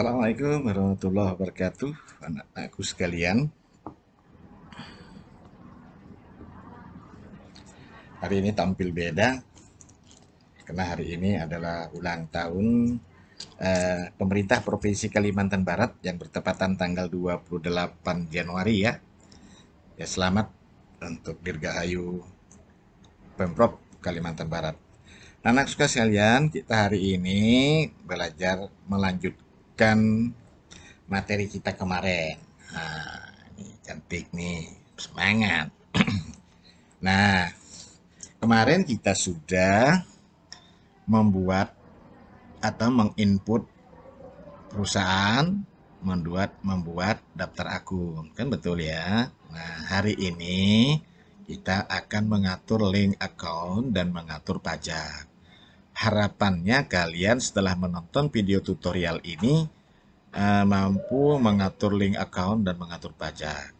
Assalamualaikum warahmatullahi wabarakatuh, anak-anakku sekalian. Hari ini tampil beda karena hari ini adalah ulang tahun pemerintah Provinsi Kalimantan Barat yang bertepatan tanggal 28 Januari ya. Ya selamat untuk Dirgahayu Pemprov Kalimantan Barat. Anak suka sekalian, kita hari ini belajar melanjutkan materi kita kemarin. Nah, ini cantik nih, semangat. Nah, kemarin kita sudah membuat atau menginput perusahaan membuat daftar akun, kan betul ya. Nah, hari ini kita akan mengatur link account dan mengatur pajak. Harapannya kalian setelah menonton video tutorial ini mampu mengatur link account dan mengatur pajak.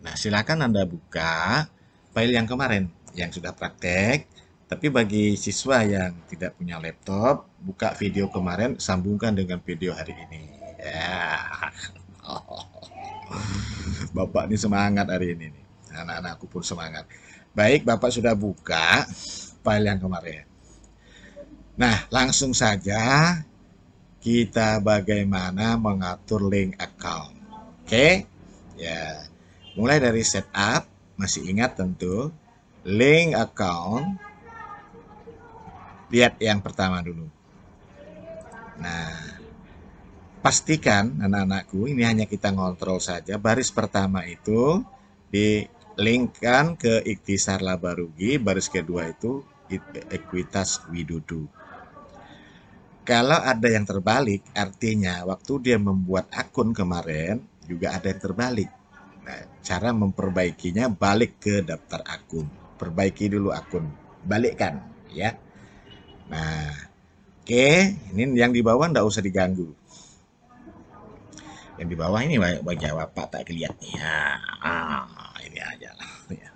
Nah, silakan Anda buka file yang kemarin yang sudah praktek. Tapi bagi siswa yang tidak punya laptop, buka video kemarin, sambungkan dengan video hari ini. Ya, Bapak ini semangat hari ini nih. Anak-anakku pun semangat. Baik, Bapak sudah buka file yang kemarin. Nah, langsung saja kita bagaimana mengatur link account. Oke? Ya. Mulai dari setup, masih ingat tentu, link account. Lihat yang pertama dulu. Nah, pastikan anak-anakku, ini hanya kita ngontrol saja. Baris pertama itu dilinkkan ke Ikhtisar Laba Rugi, baris kedua itu Ekuitas Widodo. Kalau ada yang terbalik, artinya waktu dia membuat akun kemarin juga ada yang terbalik. Nah, cara memperbaikinya balik ke daftar akun. Perbaiki dulu akun, balikkan ya. Nah, oke, ini yang di bawah nggak usah diganggu. Yang di bawah ini wajah Bapak tak kelihatan nih. Ini aja lah. Ya.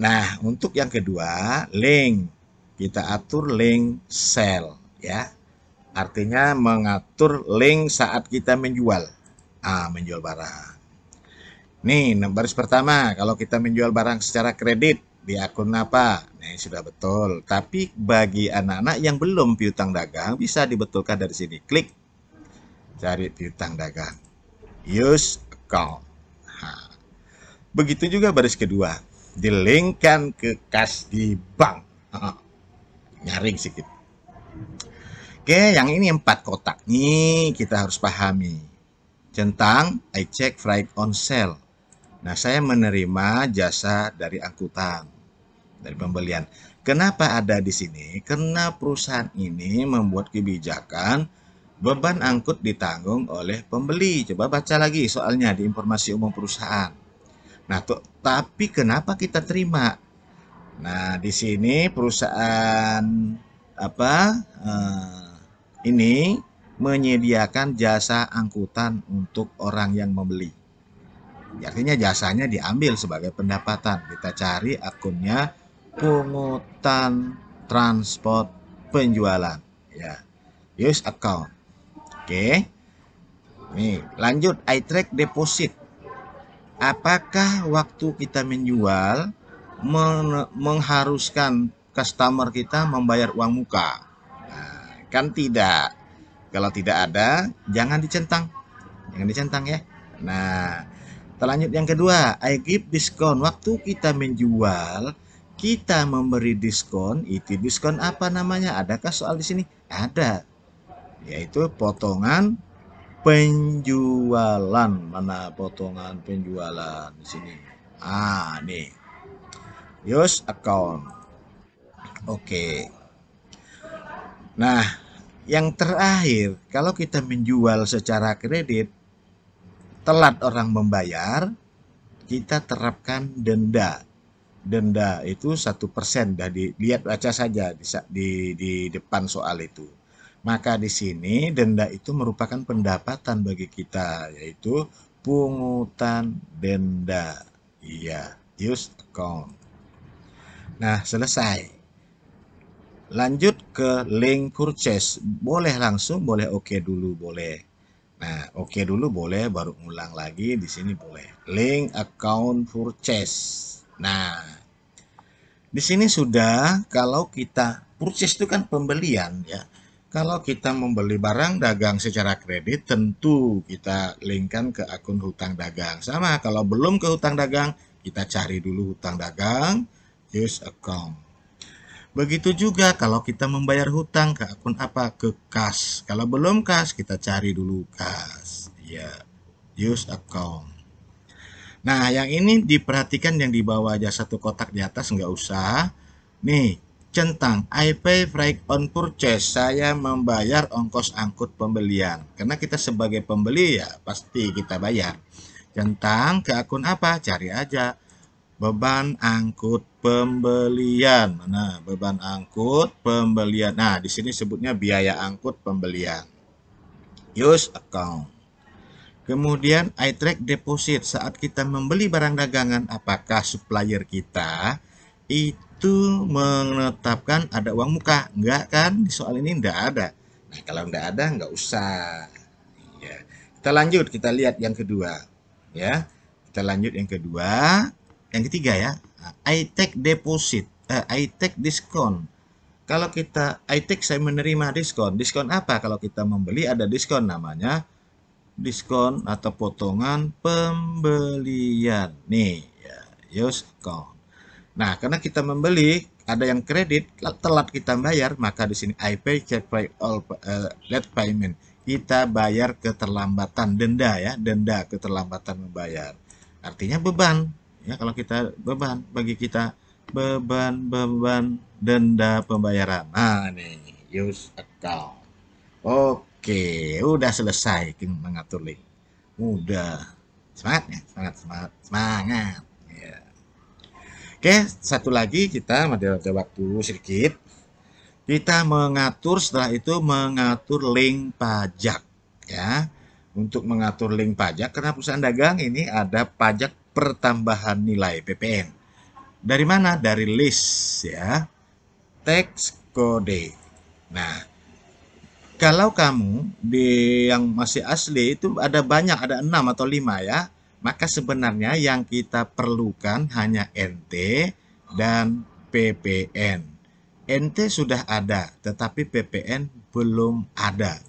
Nah, untuk yang kedua, link. Kita atur link sell ya. Artinya mengatur link saat kita menjual. Menjual barang. Nih, baris pertama, kalau kita menjual barang secara kredit di akun apa? Nah, ini sudah betul. Tapi bagi anak-anak yang belum piutang dagang, bisa dibetulkan dari sini. Klik, cari piutang dagang. Use account. Nah, begitu juga baris kedua. Dilinkkan ke kas di bank. Nyaring sedikit. Oke, yang ini 4 kotak. Nih, kita harus pahami. Centang, I check freight on sale. Nah, saya menerima jasa dari angkutan, dari pembelian. Kenapa ada di sini? Karena perusahaan ini membuat kebijakan beban angkut ditanggung oleh pembeli. Coba baca lagi soalnya di informasi umum perusahaan. Nah, tapi kenapa kita terima? Nah, di sini perusahaan apa ini menyediakan jasa angkutan untuk orang yang membeli. Artinya jasanya diambil sebagai pendapatan. Kita cari akunnya pungutan transport penjualan. Ya, use account. Oke. Nih, lanjut I track deposit. Apakah waktu kita menjual mengharuskan customer kita membayar uang muka? Nah, kan tidak. Kalau tidak ada, jangan dicentang. Jangan dicentang ya. Nah, lanjut yang kedua, I give diskon. Waktu kita menjual, kita memberi diskon. Itu diskon apa namanya? Adakah soal di sini? Ada. Yaitu potongan penjualan. Mana potongan penjualan di sini? Nih. Use account. Oke. Nah, yang terakhir, kalau kita menjual secara kredit, telat orang membayar, kita terapkan denda. Denda itu 1%. Lihat baca saja di depan soal itu. Maka di sini denda itu merupakan pendapatan bagi kita, yaitu pungutan denda. Iya, use account. Nah, selesai. Lanjut ke link purchase. Boleh langsung, boleh oke dulu, boleh. Nah, oke dulu boleh, baru ulang lagi di sini boleh. Link account purchase. Nah, di sini sudah kalau kita purchase itu kan pembelian ya. Kalau kita membeli barang dagang secara kredit, tentu kita linkkan ke akun hutang dagang. Sama, kalau belum ke hutang dagang, kita cari dulu hutang dagang, use account. Begitu juga kalau kita membayar hutang ke akun apa? Ke kas. Kalau belum kas, kita cari dulu kas. Ya, use account. Nah, yang ini diperhatikan yang di bawah aja satu kotak di atas nggak usah. Nih, centang I pay freight on purchase. Saya membayar ongkos angkut pembelian. Karena kita sebagai pembeli ya pasti kita bayar. Centang ke akun apa? Cari aja. Beban angkut pembelian. Nah, beban angkut pembelian. Nah, di sini sebutnya biaya angkut pembelian. Use account. Kemudian I track deposit saat kita membeli barang dagangan, apakah supplier kita itu menetapkan ada uang muka? Enggak kan? Di soal ini enggak ada. Nah, kalau enggak ada enggak usah. Ya. Kita lanjut, kita lihat yang kedua. Ya. Kita lanjut yang kedua, yang ketiga ya. I take deposit, I take discount. Kalau kita I take saya menerima diskon. Diskon apa? Kalau kita membeli ada diskon namanya diskon atau potongan pembelian. Nih, ya, use account. Nah, karena kita membeli, ada yang kredit, telat kita bayar, maka di sini I pay check by all late payment. Kita bayar keterlambatan, denda ya, denda keterlambatan membayar. Artinya beban, ya kalau kita beban bagi kita beban denda pembayaran. Nah, nih, use account. Oke, udah selesai mengatur link. Mudah. Semangat ya, semangat, semangat, semangat. Ya. Oke, satu lagi kita ada waktu sedikit. Kita mengatur setelah itu mengatur link pajak ya. Untuk mengatur link pajak karena perusahaan dagang ini ada pajak pertambahan nilai PPN. Dari mana? Dari list ya. Tax kode. Nah, kalau kamu di yang masih asli itu ada banyak, ada 6 atau 5 ya. Maka sebenarnya yang kita perlukan hanya NT dan PPN. NT sudah ada, tetapi PPN belum ada.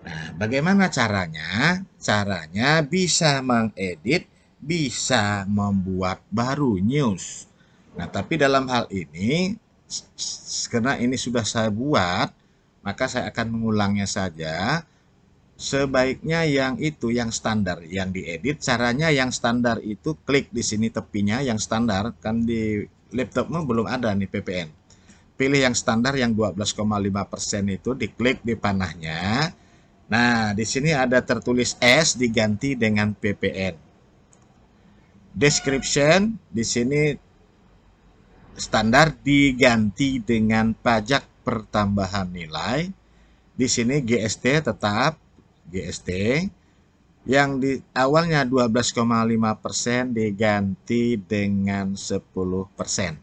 Nah, bagaimana caranya? Caranya bisa mengedit, bisa membuat baru news. Nah, tapi dalam hal ini, karena ini sudah saya buat, maka saya akan mengulangnya saja. Sebaiknya yang itu, yang standar, yang diedit. Caranya yang standar itu klik di sini tepinya, yang standar. Kan di laptopmu belum ada nih PPN. Pilih yang standar yang 12,5% itu, diklik di panahnya. Nah, di sini ada tertulis S diganti dengan PPN. Description di sini standar diganti dengan pajak pertambahan nilai. Di sini GST tetap GST yang di awalnya 12,5% diganti dengan 10%.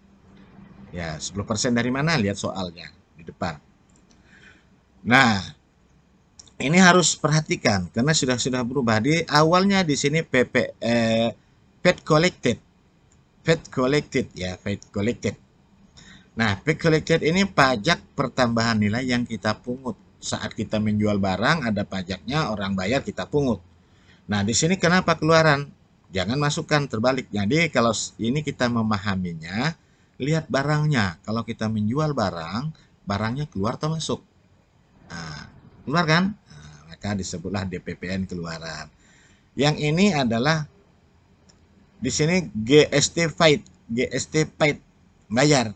Ya, 10% dari mana? Lihat soalnya di depan. Nah, ini harus perhatikan karena sudah berubah. Di awalnya di sini paid collected. Paid collected ya, paid collected. Nah, paid collected ini pajak pertambahan nilai yang kita pungut. Saat kita menjual barang ada pajaknya, orang bayar kita pungut. Nah, di sini kenapa keluaran? Jangan masukkan terbalik. Jadi kalau ini kita memahaminya, lihat barangnya. Kalau kita menjual barang, barangnya keluar atau masuk? Nah, keluar kan? Nah, maka disebutlah DPPN keluaran. Yang ini adalah di sini GST paid, GST paid bayar.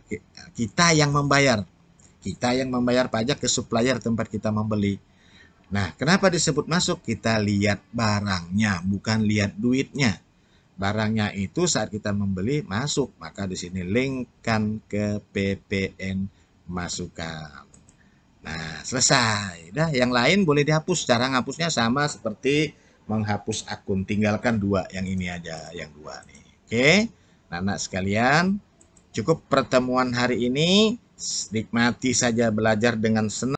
Kita yang membayar. Kita yang membayar pajak ke supplier tempat kita membeli. Nah, kenapa disebut masuk? Kita lihat barangnya, bukan lihat duitnya. Barangnya itu saat kita membeli masuk, maka di sini linkkan ke PPN masukkan. Nah, selesai. Dah, yang lain boleh dihapus. Cara ngapusnya sama seperti menghapus akun. Tinggalkan dua, yang ini aja, yang dua nih. Oke, anak sekalian, cukup pertemuan hari ini. Nikmati saja belajar dengan senang.